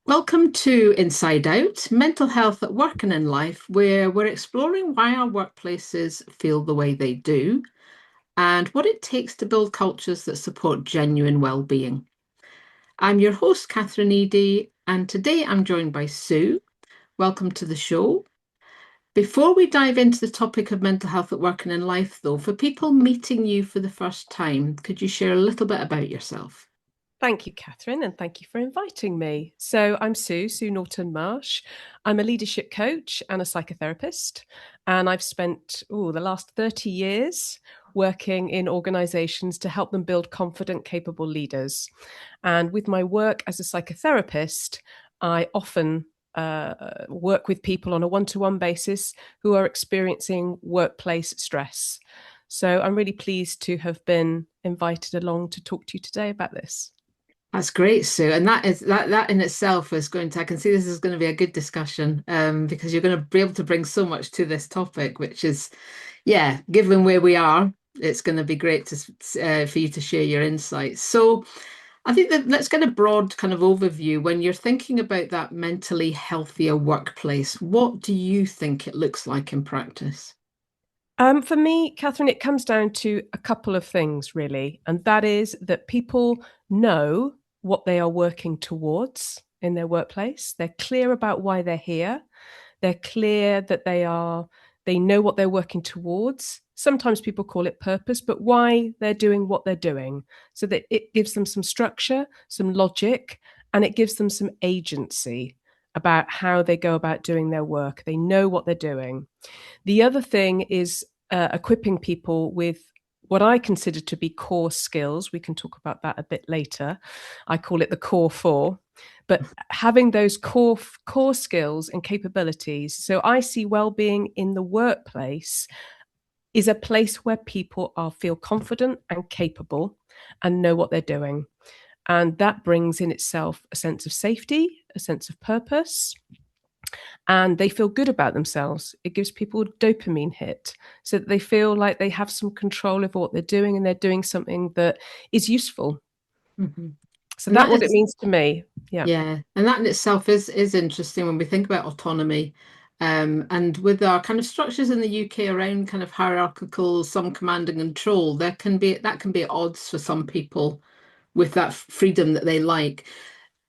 Welcome to Inside Out, mental health at work and in life, where we're exploring why our workplaces feel the way they do and what it takes to build cultures that support genuine well-being. I'm your host, Catherine Eady, and today I'm joined by Sue. Welcome to the show. Before we dive into the topic of mental health at work and in life, though, for people meeting you for the first time, could you share a little bit about yourself? Thank you, Catherine, and thank you for inviting me. So, I'm Sue Naughton-Marsh. I'm a leadership coach and a psychotherapist, and I've spent the last 30 years working in organizations to help them build confident, capable leaders. And with my work as a psychotherapist, I often work with people on a one-to-one basis who are experiencing workplace stress. So, I'm really pleased to have been invited along to talk to you today about this. That's great, Sue. And that in itself is going to, I can see this is going to be a good discussion, because you're going to be able to bring so much to this topic, which is, yeah, given where we are, it's going to be great for you to share your insights. So I think that let's get a broad kind of overview. When you're thinking about that mentally healthier workplace, what do you think it looks like in practice? For me, Catherine, it comes down to a couple of things, really. And that is that people know what they are working towards in their workplace. They're clear about why they're here. They're clear that they know what they're working towards. Sometimes people call it purpose, but why they're doing what they're doing. So that it gives them some structure, some logic, and it gives them some agency about how they go about doing their work. They know what they're doing. The other thing is equipping people with what I consider to be core skills. We can talk about that a bit later. I call it the core four, but having those core skills and capabilities. So I see well-being in the workplace is a place where people are feel confident and capable and know what they're doing. And that brings in itself a sense of safety, a sense of purpose, and they feel good about themselves. It gives people a dopamine hit so that they feel like they have some control over what they're doing and they're doing something that is useful. Mhm. So And that's that what it is means to me. Yeah. Yeah, and that in itself is interesting when we think about autonomy. And with our kind of structures in the UK around kind of hierarchical, some command and control, that can be at odds for some people with that freedom that they like.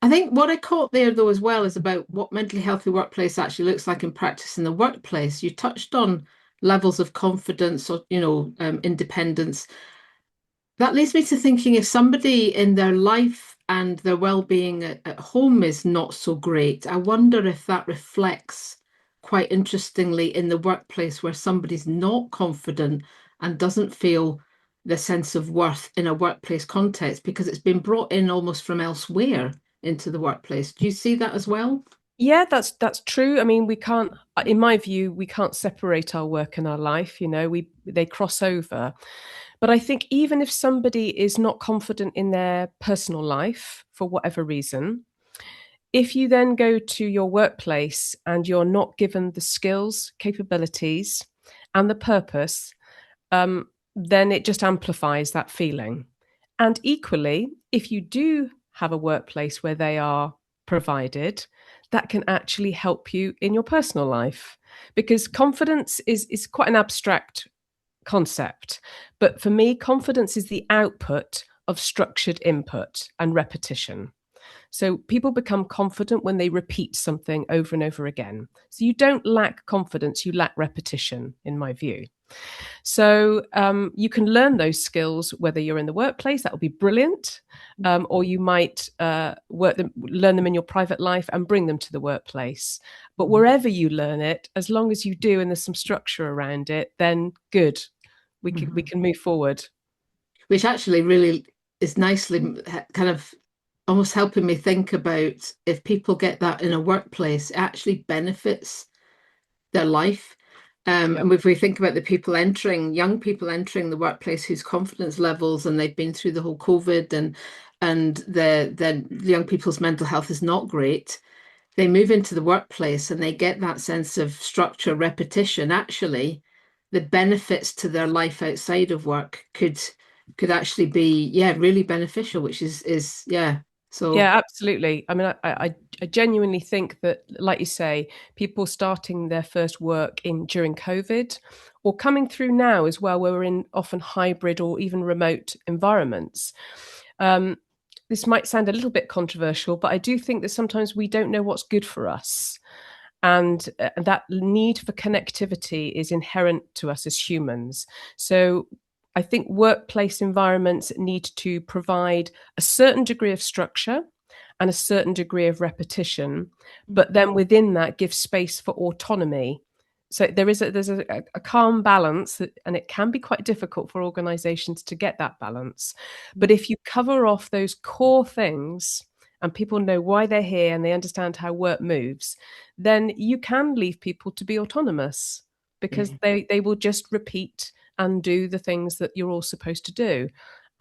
I think what I caught there though as well is about what mentally healthy workplace actually looks like in practice in the workplace. You touched on levels of confidence or, independence. That leads me to thinking if somebody in their life and their well-being at home is not so great, I wonder if that reflects quite interestingly in the workplace where somebody's not confident and doesn't feel the sense of worth in a workplace context because it's been brought in almost from elsewhere into the workplace. Do you see that as well? Yeah, that's true. I mean, we can't, in my view, we can't separate our work and our life. They cross over. But I think even if somebody is not confident in their personal life for whatever reason, if you then go to your workplace and you're not given the skills, capabilities, and the purpose, then it just amplifies that feeling. And equally, if you do have a workplace where they are provided, that can actually help you in your personal life. Because confidence is quite an abstract concept. But for me, confidence is the output of structured input and repetition. So people become confident when they repeat something over and over again. So you don't lack confidence, you lack repetition, in my view. So you can learn those skills whether you're in the workplace, that will be brilliant, or you might learn them in your private life and bring them to the workplace. But wherever you learn it, as long as you do and there's some structure around it, then good, we Mhm. can move forward. Which actually really is nicely kind of almost helping me think about if people get that in a workplace, it actually benefits their life. Yeah. And if we think about the young people entering the workplace whose confidence levels, and they've been through the whole COVID and the young people's mental health is not great, they move into the workplace and they get that sense of structure, repetition. Actually, the benefits to their life outside of work could actually be, yeah, really beneficial, which is yeah, So Yeah, absolutely. I mean, I genuinely think that, like you say, people starting their first work in during COVID or coming through now as well, where we're in often hybrid or even remote environments. Um, this might sound a little bit controversial, but I do think that sometimes we don't know what's good for us. And that need for connectivity is inherent to us as humans. So I think workplace environments need to provide a certain degree of structure and a certain degree of repetition, but then within that give space for autonomy. So there's a calm balance, and it can be quite difficult for organizations to get that balance. But if you cover off those core things and people know why they're here and they understand how work moves, then you can leave people to be autonomous because yeah. they will just repeat and do the things that you're all supposed to do.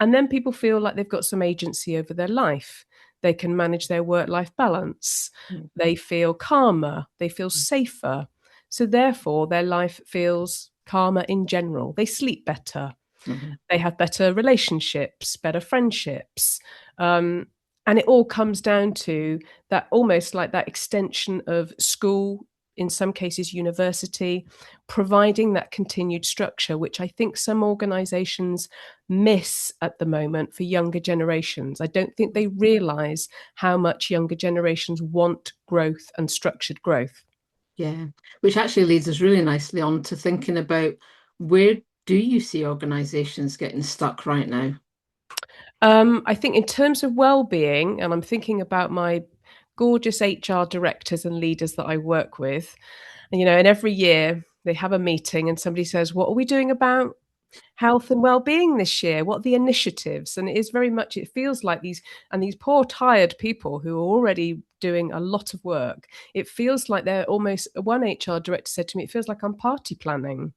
And then people feel like they've got some agency over their life. They can manage their work life balance. They feel calmer. They feel safer. So, therefore, their life feels calmer in general. They sleep better. Mhm. They have better relationships, better friendships. And it all comes down to that, almost like that extension of school, in some cases university, providing that continued structure, which I think some organizations miss at the moment for younger generations. I don't think they realize how much younger generations want growth and structured growth. Yeah, which actually leads us really nicely on to thinking about where do you see organizations getting stuck right now? I think in terms of well-being, and I'm thinking about my gorgeous HR directors and leaders that I work with, and every year they have a meeting and somebody says, "What are we doing about health and well-being this year? What are the initiatives?" And it is very much, it feels like these poor tired people who are already doing a lot of work. It feels like they're almost, one HR director said to me, it feels like I'm party planning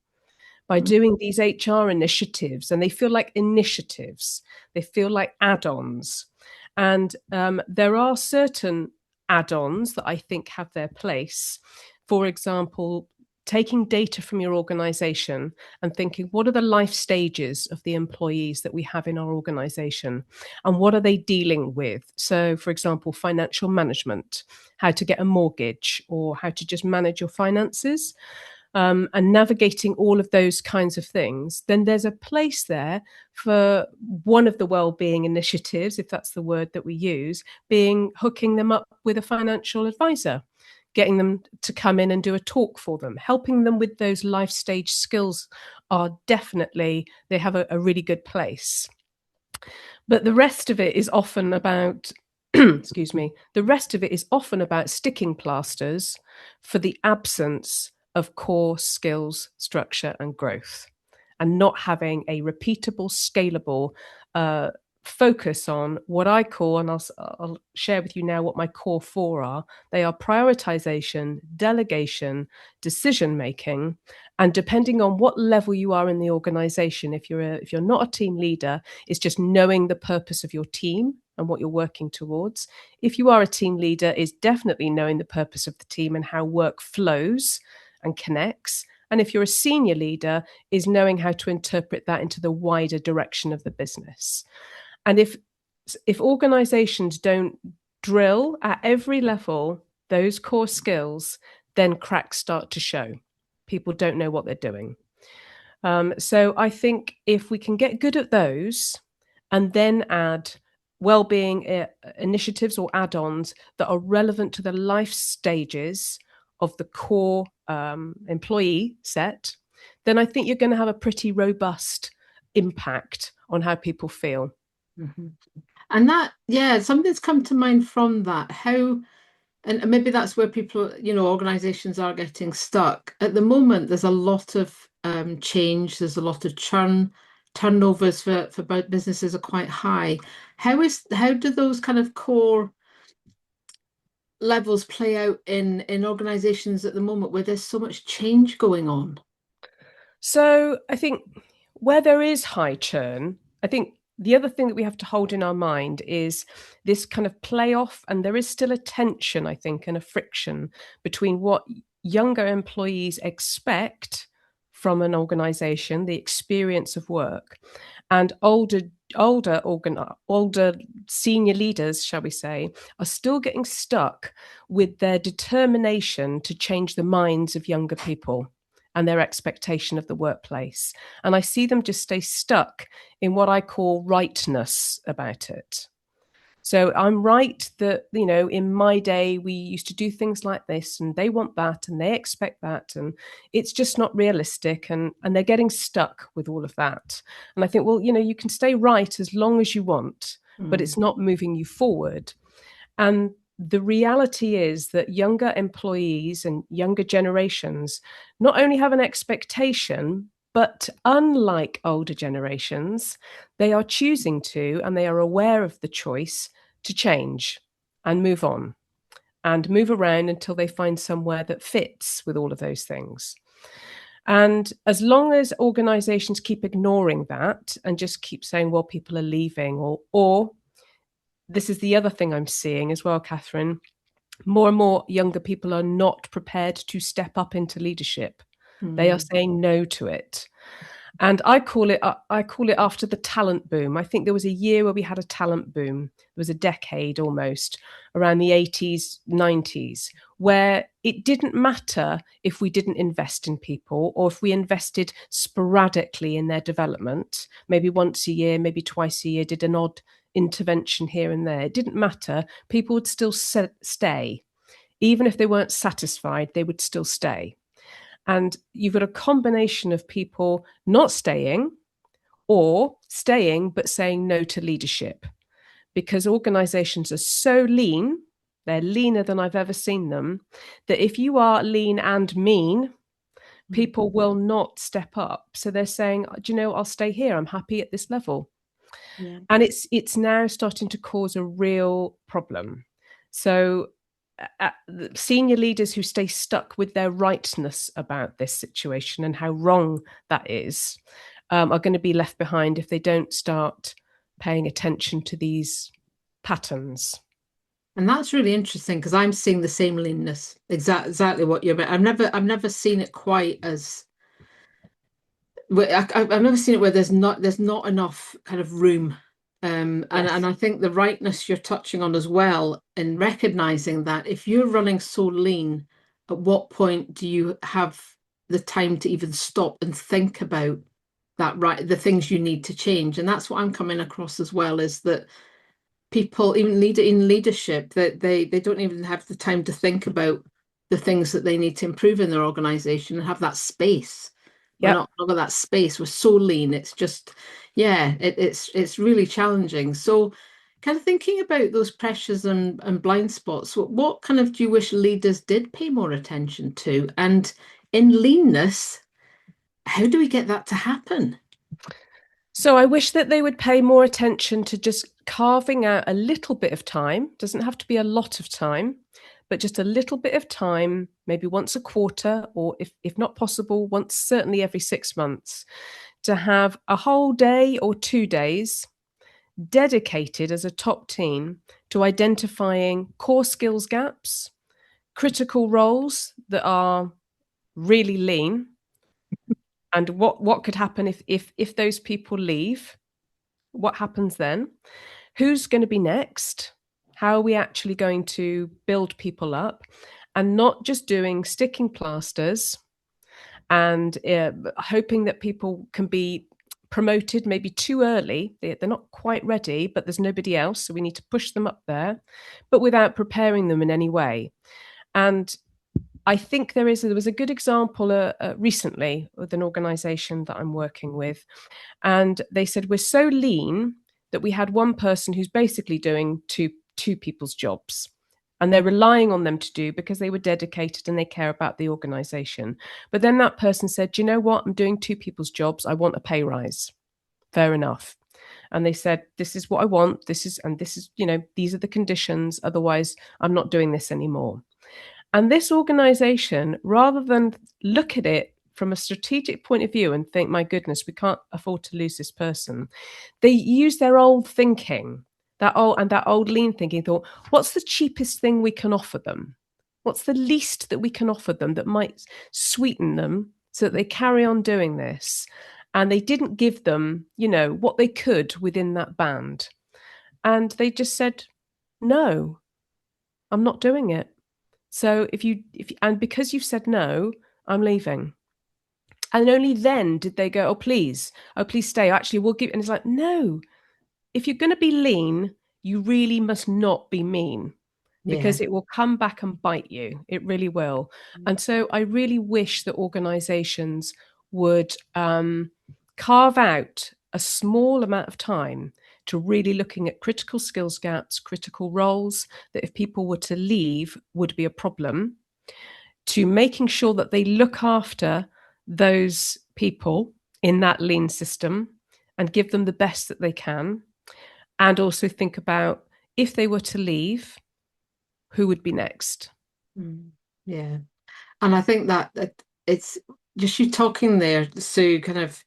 by Mm, doing these HR initiatives, and they feel like initiatives, they feel like add ons. And there are certain add ons that I think have their place. For example, taking data from your organization and thinking, what are the life stages of the employees that we have in our organization, and what are they dealing with? So, for example, financial management, how to get a mortgage, or how to just manage your finances, and navigating all of those kinds of things, then there's a place there for one of the well-being initiatives, if that's the word that we use, being hooking them up with a financial advisor, getting them to come in and do a talk for them, helping them with those life stage skills are definitely, they have a really good place. But the rest of it is often about, excuse me, the rest of it is often about sticking plasters for the absence of core skills, structure, and growth, and not having a repeatable, scalable focus on what I call, and I'll share with you now what my core four are. They are prioritization, delegation, decision making, and depending on what level you are in the organization, if you're not a team leader, it's just knowing the purpose of your team and what you're working towards. If you are a team leader, it's definitely knowing the purpose of the team and how work flows and connects. And if you're a senior leader, is knowing how to interpret that into the wider direction of the business. And if organizations don't drill at every level those core skills, then cracks start to show. People don't know what they're doing. So I think if we can get good at those and then add well-being initiatives or add-ons that are relevant to the life stages of the core employee set, then I think you're going to have a pretty robust impact on how people feel. mhm. And that, yeah, something's come to mind from that. How, and maybe that's where people, organizations are getting stuck. At the moment, there's a lot of change, there's a lot of churn, turnovers for businesses are quite high. How do those kind of core levels play out in organizations at the moment where there's so much change going on? So I think where there is high churn, I think the other thing that we have to hold in our mind is this kind of playoff, and there is still a tension, I think, and a friction between what younger employees expect from an organization, the experience of work, and older older senior leaders, shall we say, are still getting stuck with their determination to change the minds of younger people and their expectation of the workplace. And I see them just stay stuck in what I call rightness about it. So I'm right that, in my day, we used to do things like this and they want that and they expect that. And it's just not realistic. And they're getting stuck with all of that. And I think, well, you can stay right as long as you want, but it's Mm. not moving you forward. And the reality is that younger employees and younger generations not only have an expectation, but unlike older generations, they are choosing to, and they are aware of the choice to change and move on and move around until they find somewhere that fits with all of those things. And as long as organizations keep ignoring that and just keep saying, well, people are leaving, or this is the other thing I'm seeing as well, Catherine, more and more younger people are not prepared to step up into leadership. They are Mm. saying no to it. And I call it after the talent boom. I think there was a year where we had a talent boom. There was a decade almost around the 80s, 90s, where it didn't matter if we didn't invest in people or if we invested sporadically in their development, maybe once a year, maybe twice a year, did an odd intervention here and there. It didn't matter. People would still stay. Even if they weren't satisfied, they would still stay. And you've got a combination of people not staying or staying but saying no to leadership because organizations are so lean, they're leaner than I've ever seen them, that if you are lean and mean, people will not step up. So they're saying, do you know, I'll stay here. I'm happy at this level. Yeah. And it's now starting to cause a real problem. So senior leaders who stay stuck with their rightness about this situation and how wrong that is are going to be left behind if they don't start paying attention to these patterns. And that's really interesting because I'm seeing the same leanness, exactly what you're about. I've never seen it quite as I've never seen it where there's not enough kind of room. And Yes. I think the rightness you're touching on as well in recognizing that if you're running so lean, at what point do you have the time to even stop and think about the things you need to change? And that's what I'm coming across as well, is that people, even in leadership, that they don't even have the time to think about the things that they need to improve in their organization and have that space. We're Yep. not got that space. We're so lean. It's just, yeah, it's really challenging. So, kind of thinking about those pressures and blind spots, what kind of do you wish leaders did pay more attention to? And in leanness, how do we get that to happen? So I wish that they would pay more attention to just carving out a little bit of time. Doesn't have to be a lot of time, but just a little bit of time, maybe once a quarter, or if not possible, once certainly every 6 months, to have a whole day or 2 days dedicated as a top team to identifying core skills gaps, critical roles that are really lean, and what could happen if those people leave. What happens then? Who's going to be next? How are we actually going to build people up? And not just doing sticking plasters and hoping that people can be promoted maybe too early. They're not quite ready, but there's nobody else. So we need to push them up there, but without preparing them in any way. And I think there was a good example recently with an organization that I'm working with. And they said, we're so lean that we had one person who's basically doing two people's jobs. And they're relying on them to do because they were dedicated and they care about the organization. But then that person said, do you know what? I'm doing two people's jobs. I want a pay rise. Fair enough. And they said, this is what I want. These are the conditions. Otherwise, I'm not doing this anymore. And this organization, rather than look at it from a strategic point of view and think, my goodness, we can't afford to lose this person, they use their old thinking, that old lean thinking, thought, what's the cheapest thing we can offer them? What's the least that we can offer them that might sweeten them so that they carry on doing this? and they didn't give them, what they could within that band. And they just said, no, I'm not doing it. So and because you've said no, I'm leaving. And only then did they go, oh, please stay. Actually, we'll give. And it's like, no, if you're going to be lean, you really must not be mean, Yeah. because it will come back and bite you. It really will. And so I really wish that organizations would carve out a small amount of time to really looking at critical skills gaps, critical roles that if people were to leave would be a problem, to making sure that they look after those people in that lean system and give them the best that they can. And also think about, if they were to leave, who would be next? Mm. Yeah. And I think that it's just you talking there, Sue, kind of,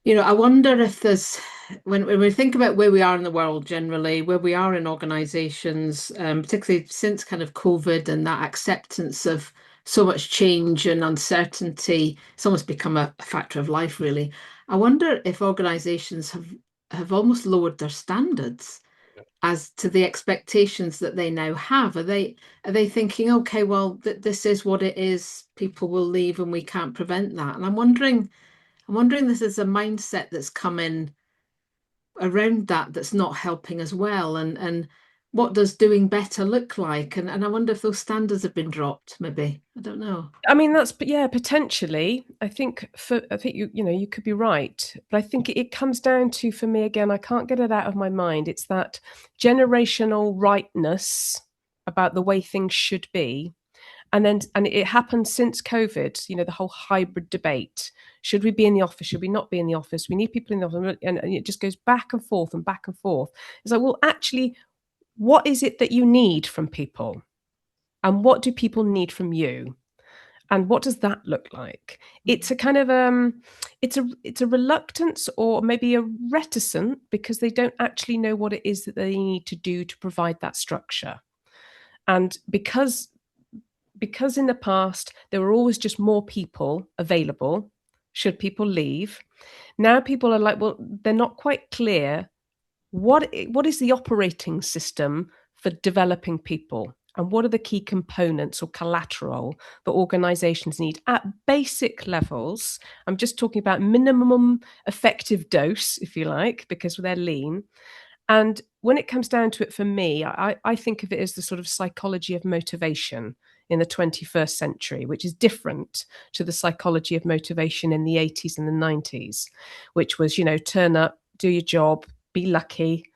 I wonder if there's, when we think about where we are in the world generally, where we are in organizations, particularly since kind of COVID and that acceptance of so much change and uncertainty, it's almost become a factor of life, really. I wonder if organizations have almost lowered their standards as to the expectations that they now have. Are they thinking, okay, well, this is what it is, people will leave and we can't prevent that? And I'm wondering this is a mindset that's come in around that's not helping as well. And what does doing better look like? And I wonder if those standards have been dropped, maybe. I don't know. I mean, yeah, potentially. I think you could be right, but I think it comes down to, for me again, I can't get it out of my mind. It's that generational rightness about the way things should be, and it happened since COVID. The whole hybrid debate: should we be in the office? Should we not be in the office? We need people in the office, and it just goes back and forth and back and forth. It's like, well, actually, what is it that you need from people, and what do people need from you? And what does that look like? It's a kind of it's a reluctance, or maybe a reticent, because they don't actually know what it is that they need to do to provide that structure. And because in the past there were always just more people available should people leave, now people are like, well, they're not quite clear what is the operating system for developing people, and what are the key components or collateral that organizations need at basic levels. I'm just talking about minimum effective dose, if you like, because they're lean. And when it comes down to it, for me, I think of it as the sort of psychology of motivation in the 21st century, which is different to the psychology of motivation in the 80s and the 90s, which was, turn up, do your job, be lucky,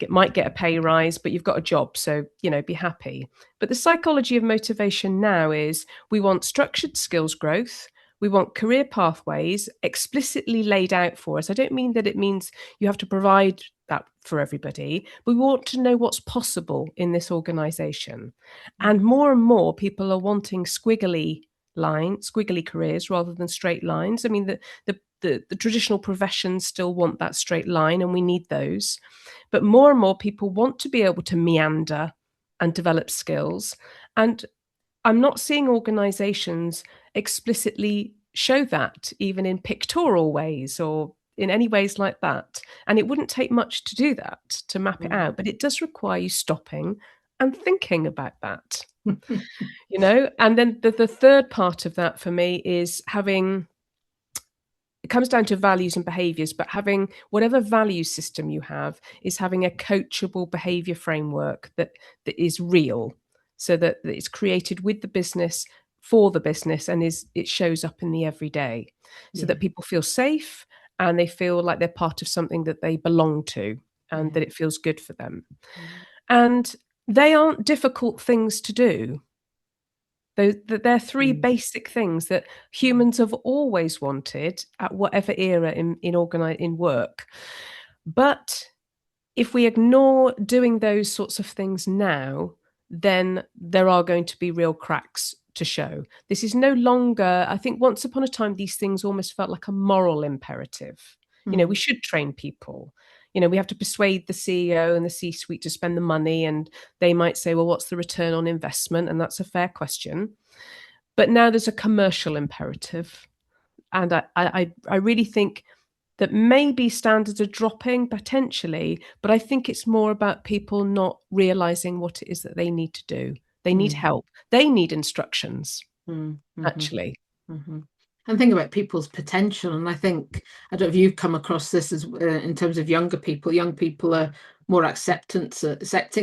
might get a pay rise, but you've got a job. So, be happy. But the psychology of motivation now is, we want structured skills growth. We want career pathways explicitly laid out for us. I don't mean that it means you have to provide that for everybody, but we want to know what's possible in this organization. And more people are wanting squiggly careers rather than straight lines. I mean, the traditional professions still want that straight line, and we need those. But more and more people want to be able to meander and develop skills. And I'm not seeing organizations explicitly show that, even in pictorial ways or in any ways like that. And it wouldn't take much to do that, to map it out, but it does require you stopping and thinking about that. And then the third part of that for me is it comes down to values and behaviors, but having whatever value system you have, is having a coachable behavior framework that is real, so that it's created with the business, for the business, and it shows up in the everyday, so Yeah. that people feel safe and they feel like they're part of something that they belong to, and Yeah. that it feels good for them. And they aren't difficult things to do. They're three Mm. basic things that humans have always wanted at whatever era in work. But if we ignore doing those sorts of things now, then there are going to be real cracks to show. This is no longer, I think once upon a time, these things almost felt like a moral imperative. We Mm. should train people. We have to persuade the CEO and the C-suite to spend the money, and they might say, well, what's the return on investment? And that's a fair question. But now there's a commercial imperative. And I really think that maybe standards are dropping potentially, but I think it's more about people not realizing what it is that they need to do. They need Mm, help. They need instructions, mm, mhm, actually. mhm. And think about people's potential. And I think, I don't know if you've come across this as in terms of younger people. Young people are more accepting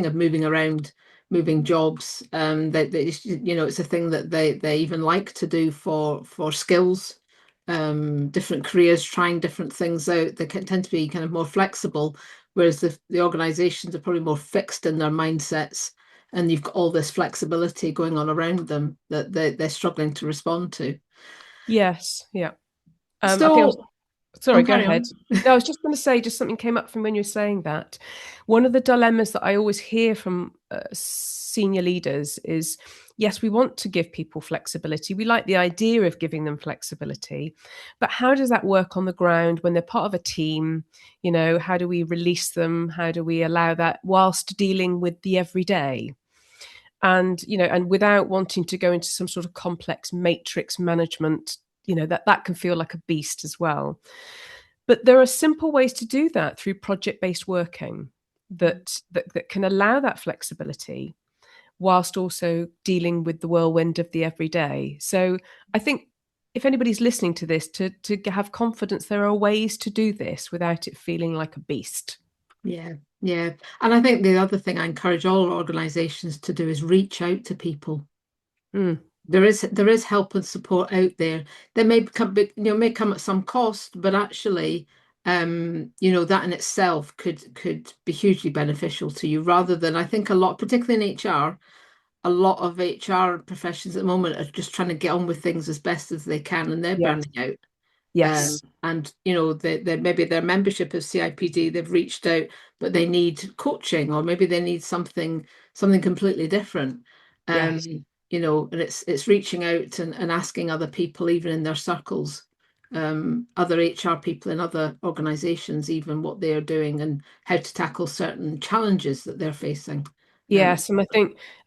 of moving around, moving jobs. It's a thing that they even like to do for skills, different careers, trying different things out. They can tend to be kind of more flexible, whereas the organizations are probably more fixed in their mindsets, and you've got all this flexibility going on around them that they're struggling to respond to. Yes, yeah. I think I was Still, sorry, oh, go carry ahead. on. No, I was just going to say, just something came up from when you were saying that. One of the dilemmas that I always hear from senior leaders is, yes, we want to give people flexibility. We like the idea of giving them flexibility, but how does that work on the ground when they're part of a team? You know, how do we release them? How do we allow that whilst dealing with the everyday? And, you know, and without wanting to go into some sort of complex matrix management, you know, that can feel like a beast as well. But there are simple ways to do that through project-based working that can allow that flexibility whilst also dealing with the whirlwind of the everyday. So I think if anybody's listening to this, to have confidence, there are ways to do this without it feeling like a beast. Yeah, yeah. And I think the other thing I encourage all organizations to do is reach out to people. Mm, There is help and support out there. They may may come at some cost, but actually, that in itself could be hugely beneficial to you, rather than, I think, a lot, particularly in HR, a lot of HR professions at the moment are just trying to get on with things as best as they can, and they're yes, burning out. yes, And they maybe their membership of CIPD, they've reached out, but they need coaching, or maybe they need something completely different. Um, yes. and it's reaching out and asking other people, even in their circles, other HR people in other organizations, even what they are doing and how to tackle certain challenges that they're facing. Um, Yes, and I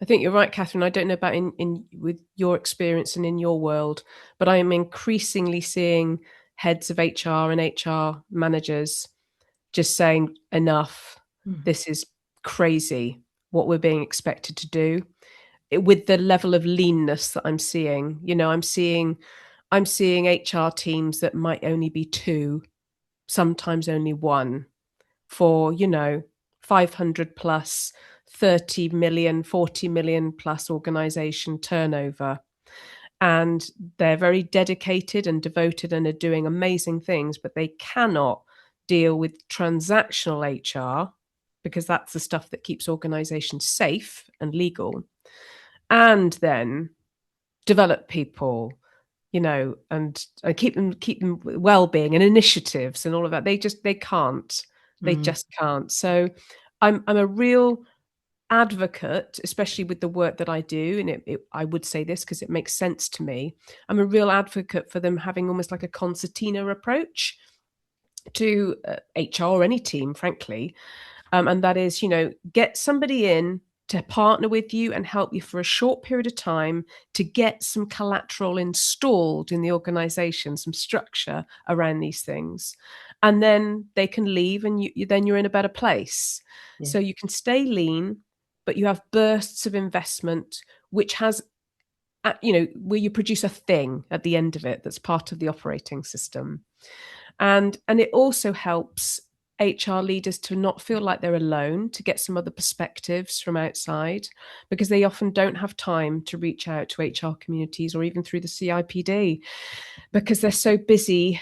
think you're right, Catherine. I don't know about in with your experience and in your world, but I am increasingly seeing heads of HR and HR managers just saying enough. mm, This is crazy what we're being expected to do. With the level of leanness that I'm seeing. You know, I'm seeing HR teams that might only be two, sometimes only one for, 500 plus, 30 million, 40 million plus organization turnover. And they're very dedicated and devoted and are doing amazing things, but they cannot deal with transactional HR because that's the stuff that keeps organizations safe and legal. And then develop people, and keep them well-being and initiatives and all of that. They can't. They mm, just can't. So I'm a real advocate, especially with the work that I do, and I would say this because it makes sense to me. I'm a real advocate for them having almost like a concertina approach to HR or any team, frankly, and that is, get somebody in to partner with you and help you for a short period of time to get some collateral installed in the organization, some structure around these things. And then they can leave and then you're in a better place. yeah, So you can stay lean, but you have bursts of investment, which has, where you produce a thing at the end of it that's part of the operating system. And it also helps HR leaders to not feel like they're alone, to get some other perspectives from outside, because they often don't have time to reach out to HR communities or even through the CIPD because they're so busy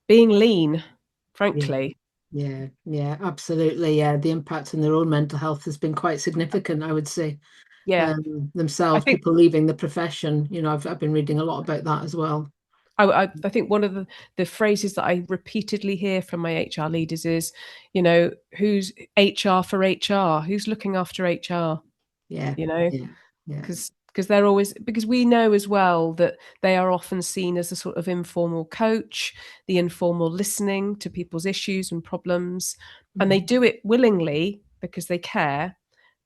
being lean, yeah. frankly. Yeah, yeah, absolutely. Yeah, the impact on their own mental health has been quite significant, I would say. Yeah. I Themselves, think people leaving the profession. I've been reading a lot about that as well. I think one of the phrases that I repeatedly hear from my HR leaders is, who's HR for HR? Who's looking after HR? Yeah, You know, yeah, yeah. because they're always because we know as well that they are often seen as a sort of informal coach, the informal listening to people's issues and problems, and they Mhm. do it willingly because they care,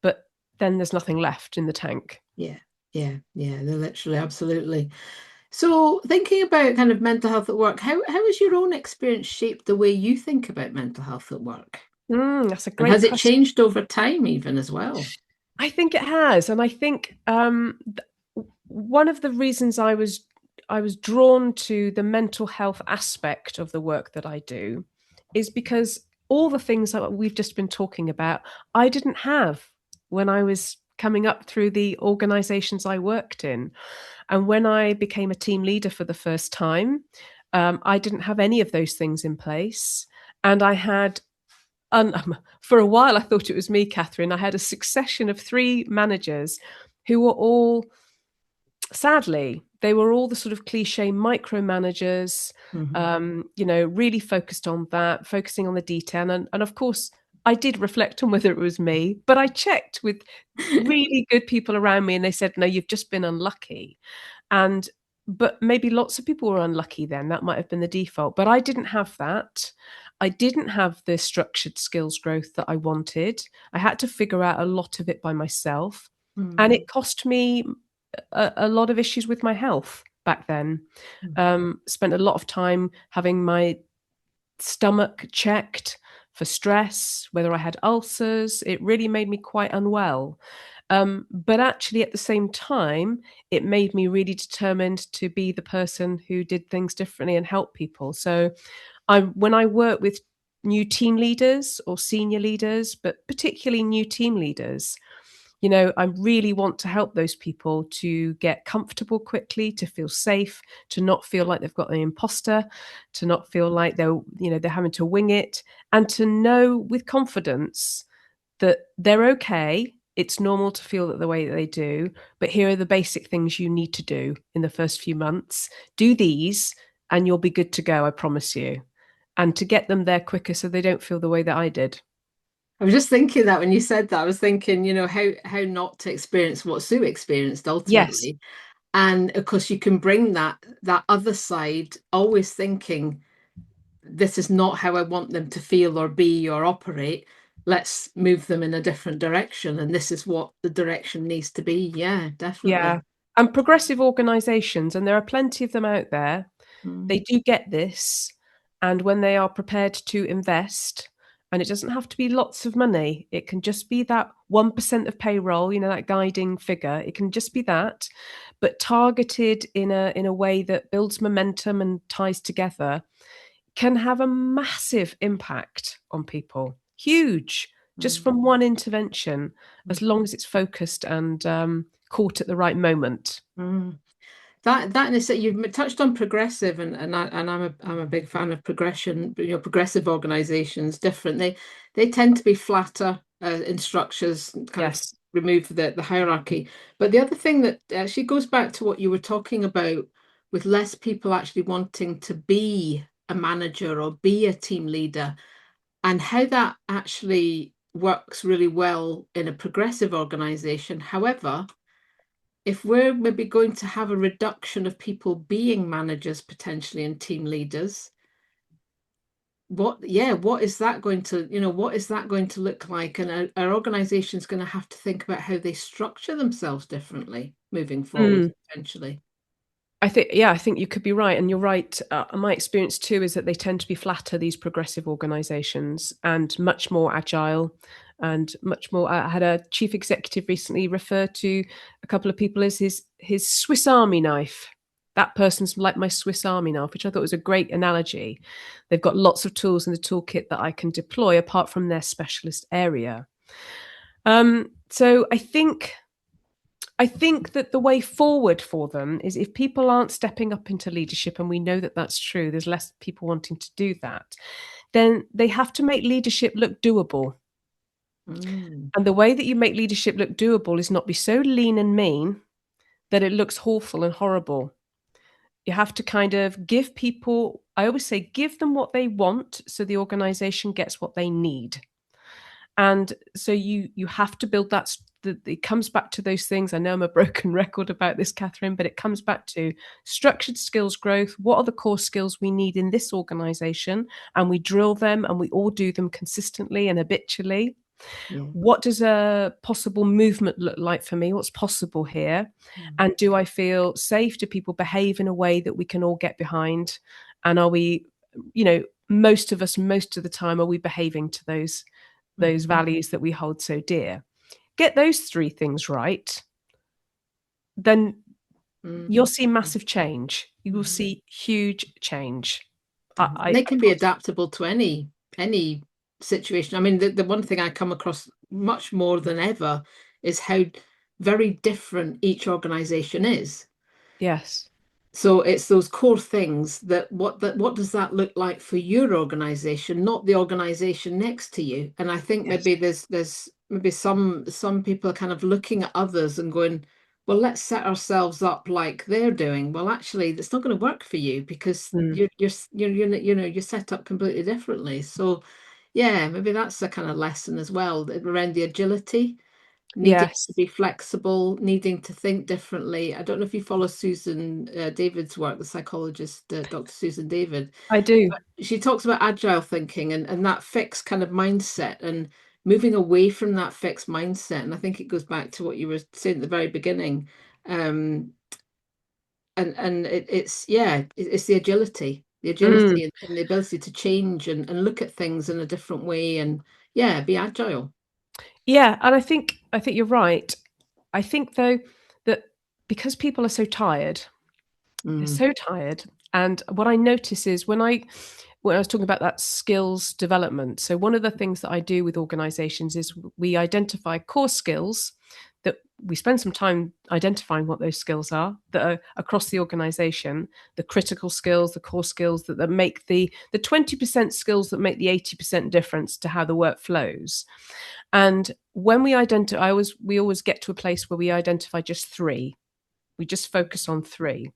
but then there's nothing left in the tank. Yeah, yeah, yeah. They're literally, absolutely. So thinking about kind of mental health at work, how has your own experience shaped the way you think about mental health at work? That's a And great has it question. changed over time even as well? I think it has, and I think one of the reasons I was drawn to the mental health aspect of the work that I do is because all the things that we've just been talking about, I didn't have when I was coming up through the organizations I worked in. And when I became a team leader for the first time, I didn't have any of those things in place. And I had, for a while, I thought it was me, Catherine. I had a succession of three managers who were all, sadly, they were all the sort of cliche micromanagers, Hmm. really focused on that, focusing on the detail. And of course, I did reflect on whether it was me, but I checked with really good people around me and they said, no, you've just been unlucky. And but maybe lots of people were unlucky then. That might have been the default. But I didn't have that. I didn't have the structured skills growth that I wanted. I had to figure out a lot of it by myself. And Mm. it cost me a lot of issues with my health back then. Spent a lot of time having my stomach checked for stress, whether I had ulcers. It really made me quite unwell. But actually, at the same time, it made me really determined to be the person who did things differently and help people. So, when I work with new team leaders or senior leaders, but particularly new team leaders, I really want to help those people to get comfortable quickly, to feel safe, to not feel like they've got an imposter, to not feel like they're having to wing it, and to know with confidence that they're okay. It's normal to feel that the way that they do, but here are the basic things you need to do in the first few months. Do these, and you'll be good to go, I promise you. And to get them there quicker so they don't feel the way that I did. I was just thinking that when you said that, I was thinking, how not to experience what Sue experienced Yes. ultimately. And of course, you can bring that other side, always thinking, this is not how I want them to feel or be or operate. Let's move them in a different direction. And this is what the direction needs to be. Yeah, Yeah. definitely. And progressive organizations, and there are plenty of them out there, Mm, they do get this. And when they are prepared to invest, and it doesn't have to be lots of money, it can just be that 1% of payroll, that guiding figure. It can just be that, but targeted in a way that builds momentum and ties together, can have a massive impact on people. Huge, just mm, from one intervention, as mm, long as it's focused and caught at the right moment. mm. That is that you've touched on progressive, and I'm a big fan of progression. Progressive organisations different. They tend to be flatter in structures, kind of Yes. remove the hierarchy. But the other thing that actually goes back to what you were talking about, with less people actually wanting to be a manager or be a team leader, and how that actually works really well in a progressive organisation. However, if we're maybe going to have a reduction of people being managers potentially and team leaders, what is that going to, what is that going to look like? And our organization's going to have to think about how they structure themselves differently moving forward, Mm. potentially. I think you could be right. And you're right. My experience too is that they tend to be flatter, these progressive organizations, and much more agile and much more. I had a chief executive recently refer to a couple of people as his Swiss Army knife. That person's like my Swiss Army knife, which I thought was a great analogy. They've got lots of tools in the toolkit that I can deploy apart from their specialist area. So I think that the way forward for them is if people aren't stepping up into leadership, and we know that that's true, there's less people wanting to do that, then they have to make leadership look doable. Mm, And the way that you make leadership look doable is not be so lean and mean that it looks awful and horrible. You have to kind of give people, I always say, give them what they want so the organization gets what they need. And so you have to build that. It comes back to those things. I know I'm a broken record about this, Catherine, but it comes back to structured skills growth. What are the core skills we need in this organization? And we drill them and we all do them consistently and habitually. Yeah. What does a possible movement look like for me? What's possible here? Mm. And do I feel safe? Do people behave in a way that we can all get behind? And are we, most of us, most of the time, are we behaving to those Mhm. values that we hold so dear? Get those three things right, then Mm. you'll see massive change. You will Mhm. see huge change. And they can be adaptable to any situation. I mean, the one thing I come across much more than ever is how very different each organization is. Yes. So it's those core things that what does that look like for your organization, not the organization next to you. And I think Yes. maybe there's maybe some people are kind of looking at others and going, well, let's set ourselves up like they're doing. Well, actually, it's not going to work for you because Mm. you're set up completely differently. So yeah, maybe that's a kind of lesson as well around the agility, needing to Yes, be flexible, needing to think differently. I don't know if you follow Susan David's work, the psychologist, Dr. Susan David. I do. She talks about agile thinking and that fixed kind of mindset and moving away from that fixed mindset. And I think it goes back to what you were saying at the very beginning. Um, and it's yeah, it's the Mm. agility and the ability to change and look at things in a different way and yeah, be agile. Yeah, and I think you're right. I think though that because people are so tired, they're Mm, so tired. And what I notice is when I was talking about that skills development, so one of the things that I do with organizations is we identify core skills that we spend some time identifying what those skills are that are across the organization, the critical skills, the core skills that make the 20% skills that make the 80% difference to how the work flows. And when we always get to a place where we identify just three. We just focus on three.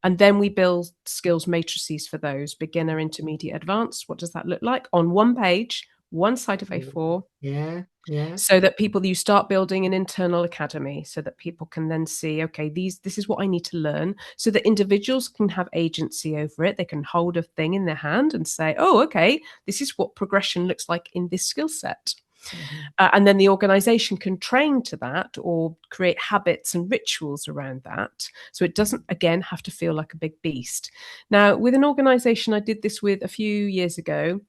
And then we build skills matrices for those beginner, intermediate, advanced. What does that look like? On one page, one side of A4, yeah, yeah. so that you start building an internal academy so that people can then see, okay, this is what I need to learn, so that individuals can have agency over it. They can hold a thing in their hand and say, oh, okay, this is what progression looks like in this skill set. Mhm. And then the organization can train to that or create habits and rituals around that. So it doesn't, again, have to feel like a big beast. Now, with an organization I did this with a few years ago,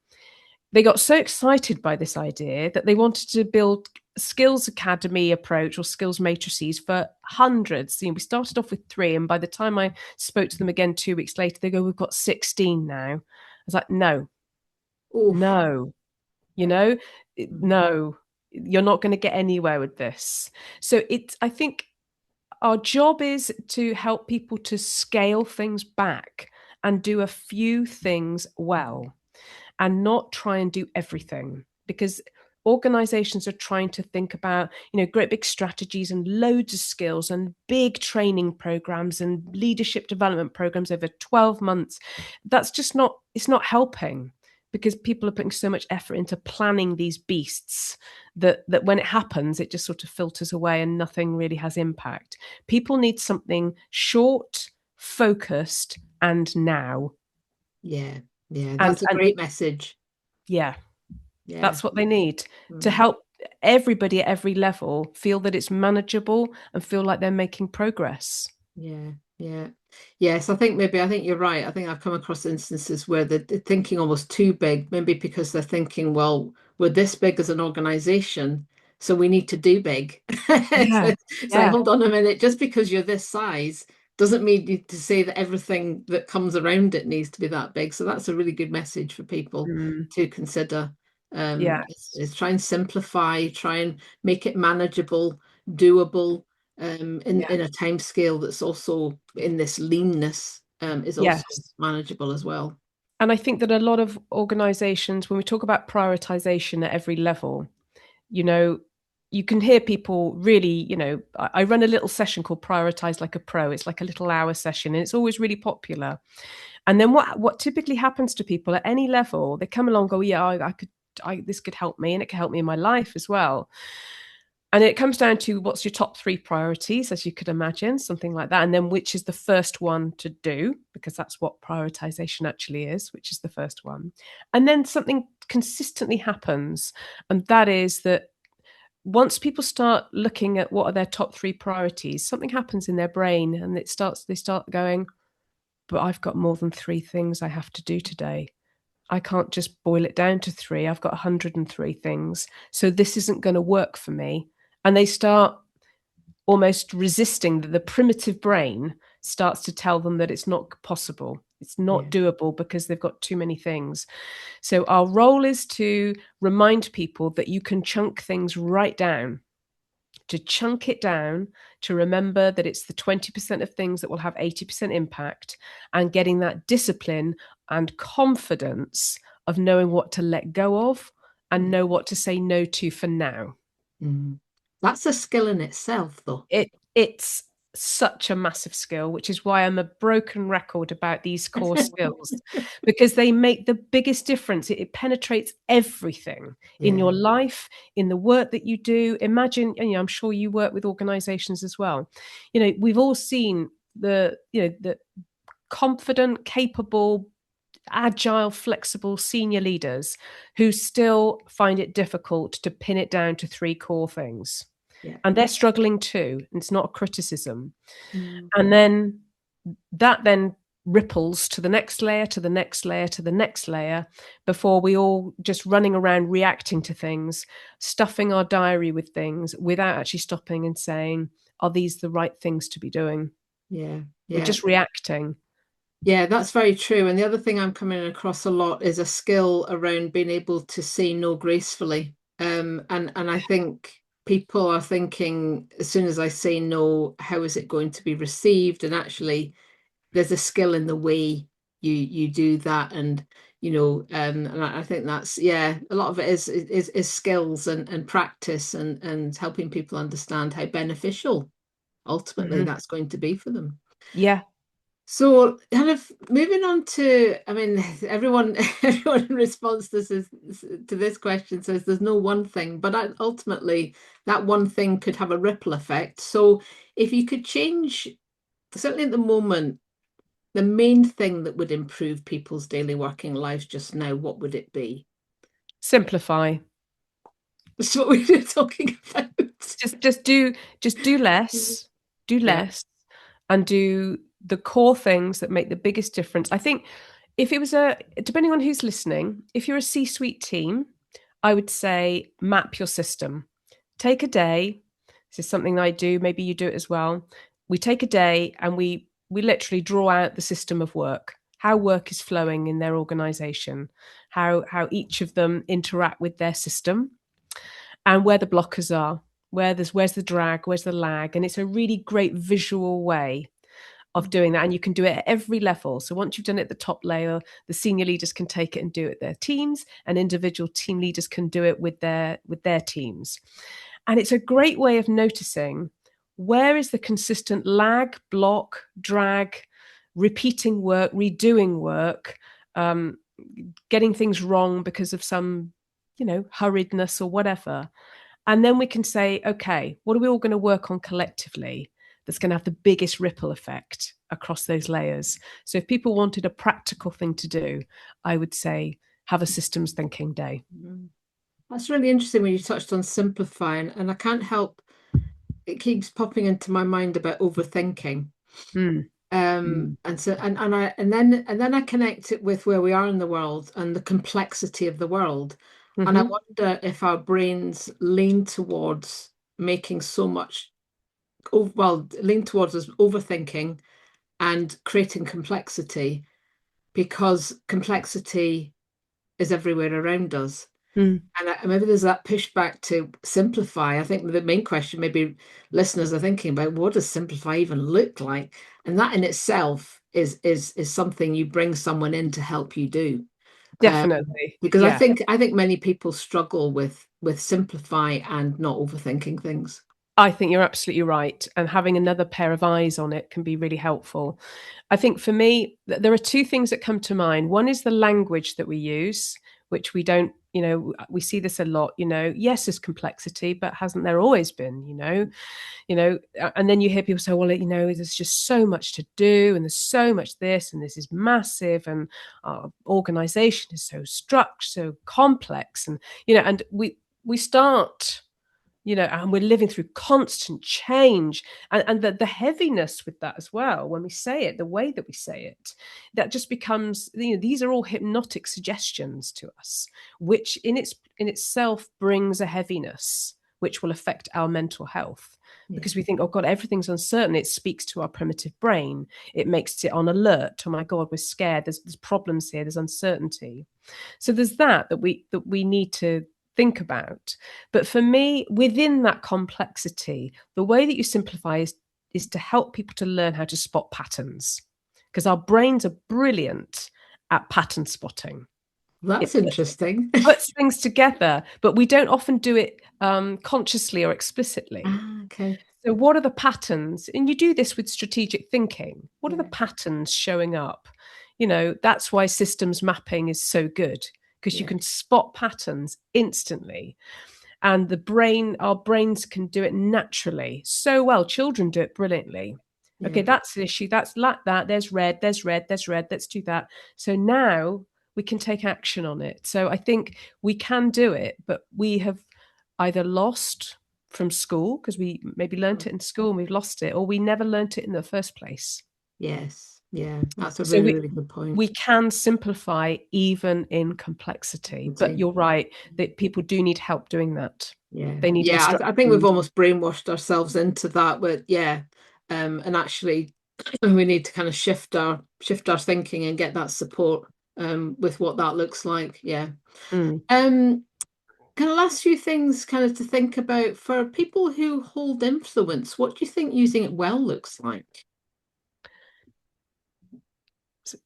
they got so excited by this idea that they wanted to build skills academy approach or skills matrices for hundreds. We started off with three, and by the time I spoke to them again 2 weeks later, they go, we've got 16 now. I was like, no, Oof. no, you Yeah. know, Mm. no, you're not going to get anywhere with this. So I think our job is to help people to scale things back and do a few things well and not try and do everything, because organizations are trying to think about great big strategies and loads of skills and big training programs and leadership development programs over 12 months. That's just not, it's not helping, because people are putting so much effort into planning these beasts that when it happens it just sort of filters away and nothing really has impact. People need something short, focused, and now. Yeah, yeah, and that's a and great message. yeah, Yeah. that's what they need to Mm. help everybody at every level feel that it's manageable and feel like they're making progress. Yeah, yeah. Yes, I think you're right. I think I've come across instances where they're thinking almost too big, maybe because they're thinking, well, we're this big as an organization, so we need to do big. Yeah, It's like, yeah. hold on a minute, just because you're this size doesn't mean you to say that everything that comes around it needs to be that big. So that's a really good message for people Mm, to consider. yes. Is try and simplify, try and make it manageable, doable Yeah. in a time scale that's also in this leanness is also Yes. manageable as well. And I think that a lot of organizations, when we talk about prioritization at every level, you know, you can hear people really, I run a little session called Prioritize Like a Pro. It's like a little hour session and it's always really popular. And then what typically happens to people at any level, they come along, go, yeah, this could help me, and it could help me in my life as well. And it comes down to what's your top three priorities, as you could imagine, something like that. And then which is the first one to do, because that's what prioritization actually is, which is the first one. And then something consistently happens. And that is that once people start looking at what are their top 3 priorities, something happens in their brain and they start going, but I've got more than 3 things I have to do today. I can't just boil it down to 3. I've got 103 things. So this isn't going to work for me. And they start almost resisting. The primitive brain starts to tell them that it's not possible. It's Yeah. not doable because they've got too many things. So our role is to remind people that you can chunk things right down, to chunk it down, to remember that it's the 20% of things that will have 80% impact, and getting that discipline and confidence of knowing what to let go of and Yeah. know what to say no to for now. Mm. That's a skill in itself, though. It's such a massive skill, which is why I'm a broken record about these core skills, because they make the biggest difference. It penetrates everything in Yeah. your life, in the work that you do. Imagine, and I'm sure you work with organizations as well. We've all seen the confident, capable, agile, flexible senior leaders who still find it difficult to pin it down to 3 core things, Yeah. and they're struggling too. It's not a criticism. Mm. And then that then ripples to the next layer, to the next layer, to the next layer, before we all just running around reacting to things, stuffing our diary with things without actually stopping and saying, are these the right things to be doing? Yeah. We're Yeah. just reacting. Yeah, that's very true. And the other thing I'm coming across a lot is a skill around being able to say no gracefully. And I think people are thinking, as soon as I say no, how is it going to be received? And actually, there's a skill in the way you do that. And and I think that's, yeah, a lot of it is skills and practice and helping people understand how beneficial ultimately Mhm. that's going to be for them. Yeah. So, kind of moving on to, I mean, everyone, everyone in response to this question says there's no one thing, but ultimately that one thing could have a ripple effect. So, if you could change, certainly at the moment, the main thing that would improve people's daily working lives just now, what would it be? Simplify. That's what we were talking about. Just do less, do Yeah. less, and do the core things that make the biggest difference. I think if it was depending on who's listening, if you're a C-suite team, I would say map your system. Take a day. This is something that I do. Maybe you do it as well. We take a day and we literally draw out the system of work, how work is flowing in their organization, how each of them interact with their system, and where the blockers are, where's the drag, where's the lag. And it's a really great visual way of doing that. And you can do it at every level. So once you've done it at the top layer, the senior leaders can take it and do it their teams, and individual team leaders can do it with their teams. And it's a great way of noticing where is the consistent lag, block, drag, repeating work, redoing work, um, getting things wrong because of some, hurriedness or whatever. And then we can say, okay, what are we all going to work on collectively that's going to have the biggest ripple effect across those layers? So if people wanted a practical thing to do, I would say have a systems thinking day. Mm. That's really interesting when you touched on simplifying, and I can't help, it keeps popping into my mind about overthinking. Mm, mm, And so and then I connect it with where we are in the world and the complexity of the world. And I mm-hmm, wonder if our brains lean towards making so much, well, lean towards us overthinking and creating complexity because complexity is everywhere around us. mm. And maybe there's that pushback to simplify. I think the main question maybe listeners are thinking about, what does simplify even look like? And that in itself is something you bring someone in to help you do. Um, Definitely. because I Yeah. think I think many people struggle with simplify and not overthinking things. I think you're absolutely right. And having another pair of eyes on it can be really helpful. I think for me, there are 2 things that come to mind. One is the language that we use, which we don't, we see this a lot, yes, there's complexity, but hasn't there always been, and then you hear people say, well, there's just so much to do and there's so much this and this is massive and our organization is so structured, so complex. And, and we start and we're living through constant change, and the heaviness with that as well. When we say it, the way that we say it, that just becomes, these are all hypnotic suggestions to us, which in itself brings a heaviness which will affect our mental health, Yeah. because we think, oh God, everything's uncertain. It speaks to our primitive brain. It makes it on alert. Oh my God, we're scared. There's problems here. There's uncertainty. So there's that we need to think about. But for me, within that complexity, the way that you simplify is to help people to learn how to spot patterns, because our brains are brilliant at pattern spotting. That's It interesting. puts things together, but we don't often do it consciously or explicitly. Ah, okay. So, what are the patterns? And you do this with strategic thinking. What are the Yeah. patterns showing up? That's why systems mapping is so good, because you Yeah. can spot patterns instantly. And our brains can do it naturally so well. Children do it brilliantly. Okay, Yeah. that's the issue. That's like that. There's red, there's red, there's red. Let's do that. So now we can take action on it. So I think we can do it, but we have either lost from school because we maybe learnt it in school and we've lost it, or we never learnt it in the first place. Yes. Yeah. That's a So really, we really good point. we can simplify even in complexity. But you're right that people do need help doing that. Yeah. They need Yeah. I think we've instructions. almost brainwashed ourselves into that, but yeah. And actually we need to kind of shift our thinking and get that support with what that looks like. Yeah. Mm. Um, kind of last few things kind of to think about for people who hold influence. What do you think using it well looks like?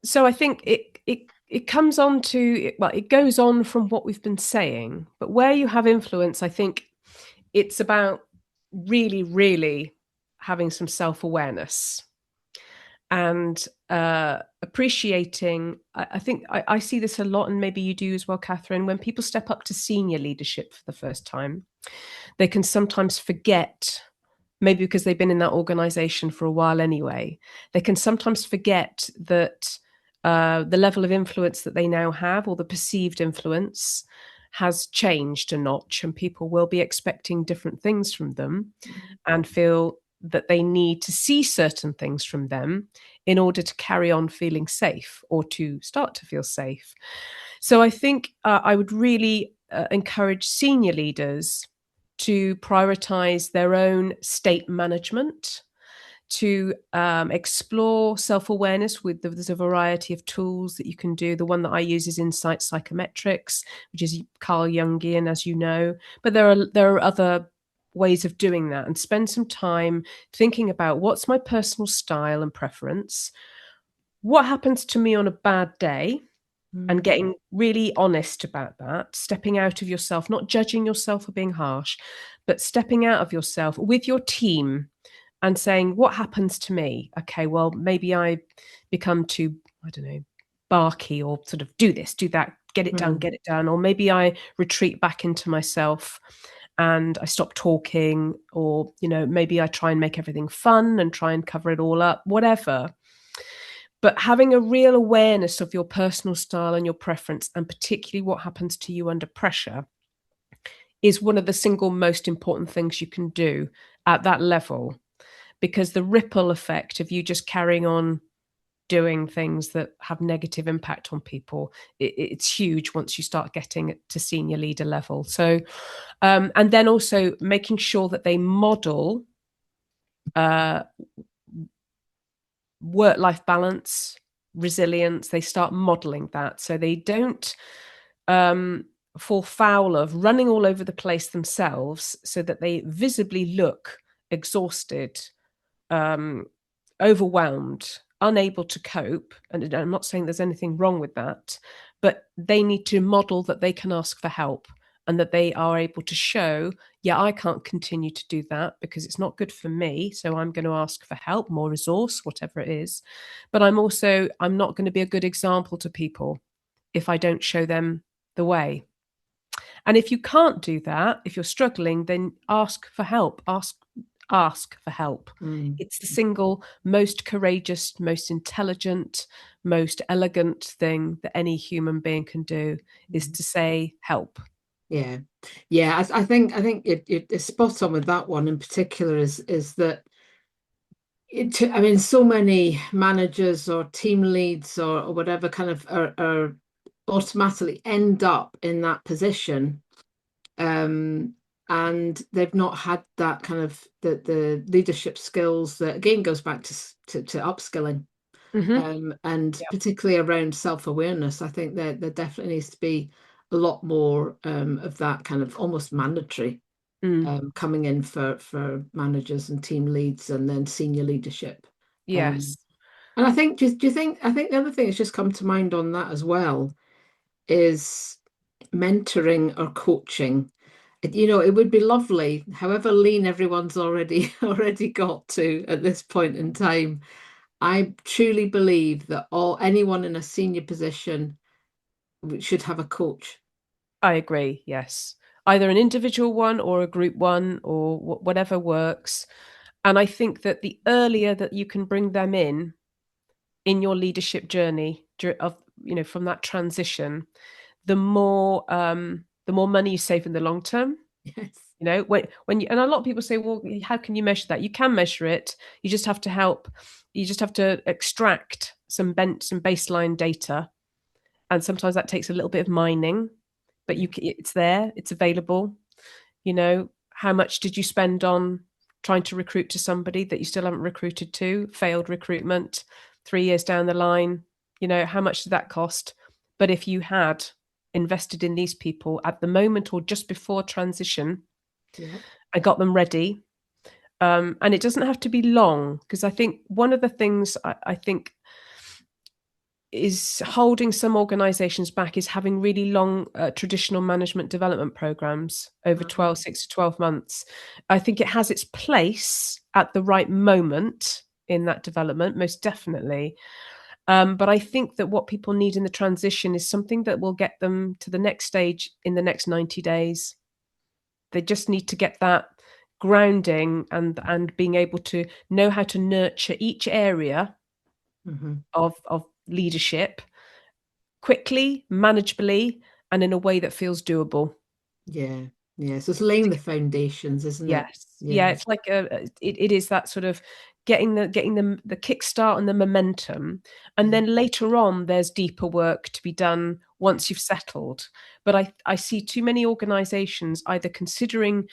So I think it comes on to, well, it goes on from what we've been saying, but where you have influence, I think it's about really, really having some self-awareness and appreciating. I think I see this a lot, and maybe you do as well, Catherine. When people step up to senior leadership for the first time, they can sometimes forget, maybe because they've been in that organization for a while anyway, they can sometimes forget that the level of influence that they now have, or the perceived influence, has changed a notch, and people will be expecting different things from them and feel that they need to see certain things from them in order to carry on feeling safe or to start to feel safe. So I think I would really encourage senior leaders to prioritize their own state management, to explore self-awareness there's a variety of tools that you can do. The one that I use is insight psychometrics, which is Carl Jungian, as you know, but there are other ways of doing that. And spend some time thinking about, what's my personal style and preference, what happens to me on a bad day, and Mm, getting really honest about that, stepping out of yourself, not judging yourself or being harsh, but stepping out of yourself with your team and saying, what happens to me? Okay, well, maybe I become too, I don't know, barky, or sort of do this, do that, mm, get it done. Or maybe I retreat back into myself and I stop talking, or, maybe I try and make everything fun and try and cover it all up, whatever. But having a real awareness of your personal style and your preference, and particularly what happens to you under pressure, is one of the single most important things you can do at that level, because the ripple effect of you just carrying on doing things that have negative impact on people, it's huge once you start getting it to senior leader level. So and then also making sure that they model uh, work-life balance, resilience. They start modeling that, so they don't um, fall foul of running all over the place themselves, so that they visibly look exhausted, um, overwhelmed, unable to cope. And I'm not saying there's anything wrong with that, but they need to model that they can ask for help, and that they are able to show, yeah, I can't continue to do that because it's not good for me. So I'm going to ask for help, more resource, whatever it is. But I'm not going to be a good example to people if I don't show them the way. And if you can't do that, if you're struggling, then ask for help. Ask for help. mm, It's the single most courageous, most intelligent, most elegant thing that any human being can do, is mm. to say help. Yeah, yeah. I think it's spot on with that one in particular. Is that I mean, so many managers or team leads or whatever kind of are automatically end up in that position, um, and they've not had that kind of the leadership skills that again goes back to upskilling, Hmm. and Yeah. particularly around self-awareness. I think that there definitely needs to be a lot more of that kind of almost mandatory Mm. coming in for managers and team leads and then senior leadership. Um, Yes. and I think, do you think, I think the other thing that's just come to mind on that as well is mentoring or coaching. You know, it would be lovely, however lean everyone's already got to at this point in time. I truly believe that anyone in a senior position should have a coach. I agree. Yes. Either an individual one or a group one or whatever works. And I think that the earlier that you can bring them in your leadership journey of, from that transition, the more money you save in the long term. Yes. When you, and a lot of people say, well, how can you measure that? You can measure it. You just have to help. You just have to extract some baseline data, and sometimes that takes a little bit of mining, but Yeah. it's there, it's available. How much did you spend on trying to recruit to somebody that you still haven't recruited to? Failed recruitment 3 years down the line. How much did that cost? But if you had invested in these people at the moment or just before transition Yeah. and got them ready, and it doesn't have to be long, because I think one of the things I think is holding some organizations back is having really long traditional management development programs over Mhm. 6 to 12 months. I think it has its place at the right moment in that development, most definitely. But I think that what people need in the transition is something that will get them to the next stage in the next 90 days. They just need to get that grounding and being able to know how to nurture each area Mhm. of leadership quickly, manageably, and in a way that feels doable. Yeah. Yeah. So it's laying the foundations, isn't it? Yes. Yeah, Yeah. it's like it is that sort of getting the kickstart and the momentum. And Yeah. then later on there's deeper work to be done once you've settled. But I see too many organizations either considering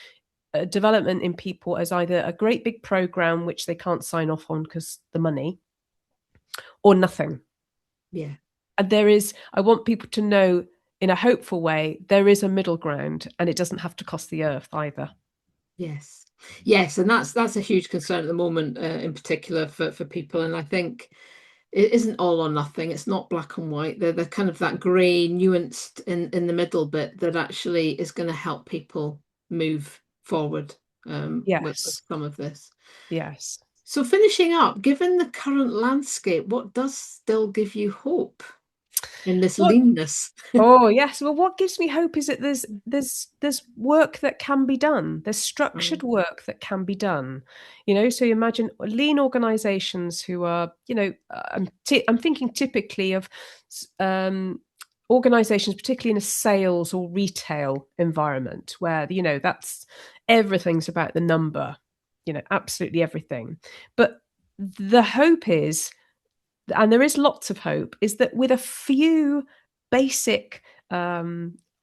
development in people as either a great big program which they can't sign off on because the money, or nothing. Yeah. And I want people to know in a hopeful way, there is a middle ground and it doesn't have to cost the earth either. Yes. Yes, and that's a huge concern at the moment, in particular for people. And I think it isn't all or nothing. It's not black and white. They're kind of that grey, nuanced in the middle bit that actually is going to help people move forward with Yes. some of this. Yes. So finishing up, given the current landscape, what does still give you hope in this What leanness? Oh yes. Well, what gives me hope is that there's work that can be done. There's structured Mm, work that can be done. So you imagine lean organizations who are, I'm thinking typically of um, organizations, particularly in a sales or retail environment, where that's everything's about the number. Absolutely everything. But the hope is, and there is lots of hope, is that with a few basic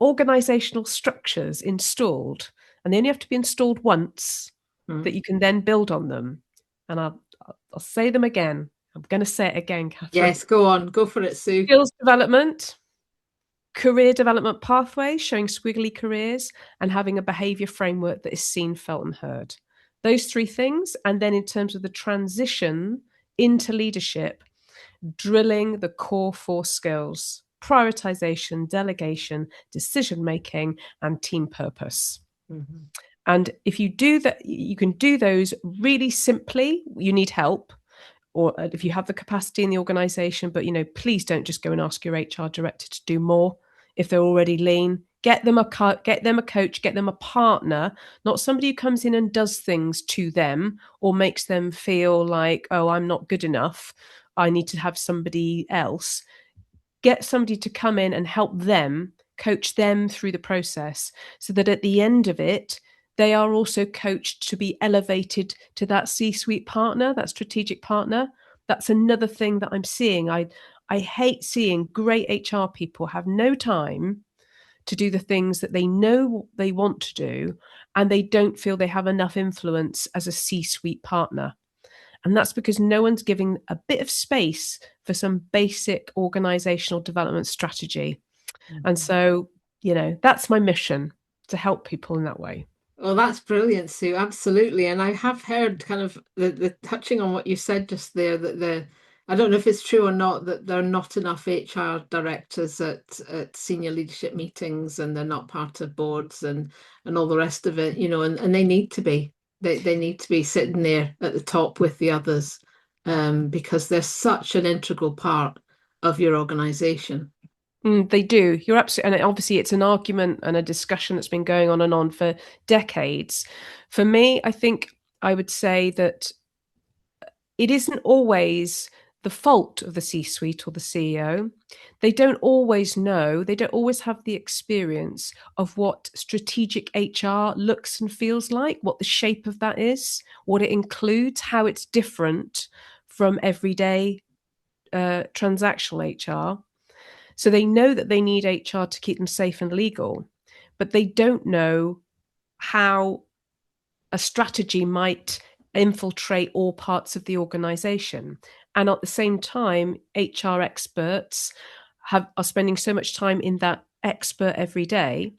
organizational structures installed, and they only have to be installed once, mm. that you can then build on them. And I'll say them again. I'm going to say it again, Catherine. Yes, go on, go for it, Sue. Skills development, career development pathways, showing squiggly careers, and having a behavior framework that is seen, felt, and heard. Those three things. And then in terms of the transition into leadership, drilling the core four skills: prioritization, delegation, decision making, and team purpose. Mhm. And if you do that, you can do those really simply. You need help, or if you have the capacity in the organization, but please don't just go and ask your HR director to do more if they're already lean. Get them get them a coach, get them a partner, not somebody who comes in and does things to them or makes them feel like, oh, I'm not good enough, I need to have somebody else. Get somebody to come in and help them coach them through the process so that at the end of it, they are also coached to be elevated to that C-suite partner, that strategic partner. That's another thing that I'm seeing. I hate seeing great HR people have no time to do the things that they know they want to do, and they don't feel they have enough influence as a C-suite partner. And that's because no one's giving a bit of space for some basic organizational development strategy. And Mhm. so, that's my mission, to help people in that way. Well, that's brilliant, Sue. Absolutely. And I have heard kind of the touching on what you said just there, that I don't know if it's true or not, that there are not enough HR directors at senior leadership meetings, and they're not part of boards and all the rest of it, and they need to be. They need to be sitting there at the top with the others, because they're such an integral part of your organization. They do. You're absolutely, and obviously, it's an argument and a discussion that's been going on and on for decades. For me, I think I would say that it isn't always the fault of the C-suite or the CEO. They don't always know, they don't always have the experience of what strategic HR looks and feels like, what the shape of that is, what it includes, how it's different from everyday transactional HR. So they know that they need HR to keep them safe and legal, but they don't know how a strategy might infiltrate all parts of the organization. And at the same time, HR experts are spending so much time in that expert every day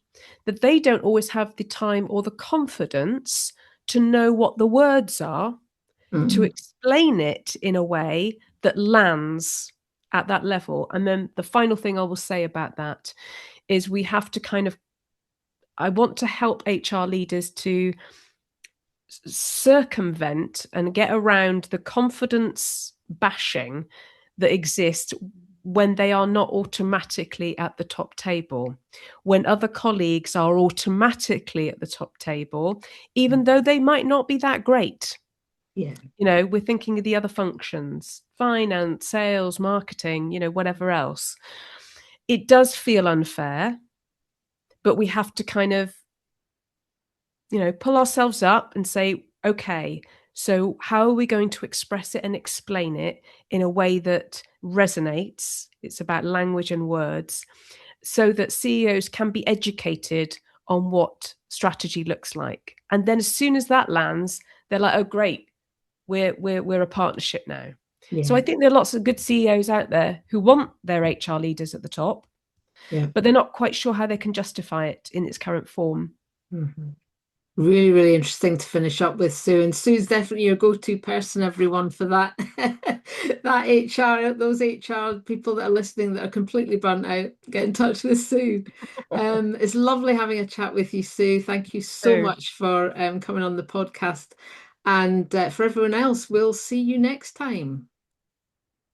that they don't always have the time or the confidence to know what the words are to Mhm. explain it in a way that lands at that level. And then the final thing I will say about that is we have to I want to help HR leaders to circumvent and get around the confidence bashing that exists when they are not automatically at the top table, when other colleagues are automatically at the top table, even though they might not be that great. Yeah. We're thinking of the other functions, finance, sales, marketing, whatever else. It does feel unfair, but we have to pull ourselves up and say, okay, so how are we going to express it and explain it in a way that resonates? It's about language and words, so that CEOs can be educated on what strategy looks like. And then as soon as that lands, they're like, oh, great, we're a partnership now. So I Yeah. think there are lots of good CEOs out there who want their HR leaders at the top, Yeah. but they're not quite sure how they can justify it in its current form. Mhm. Really, really interesting to finish up with, Sue. And Sue's definitely your go-to person, everyone, for that. That HR, those HR people that are listening that are completely burnt out, get in touch with Sue. It's lovely having a chat with you, Sue. Thank you so So much for coming on the podcast. And for everyone else, we'll see you next time.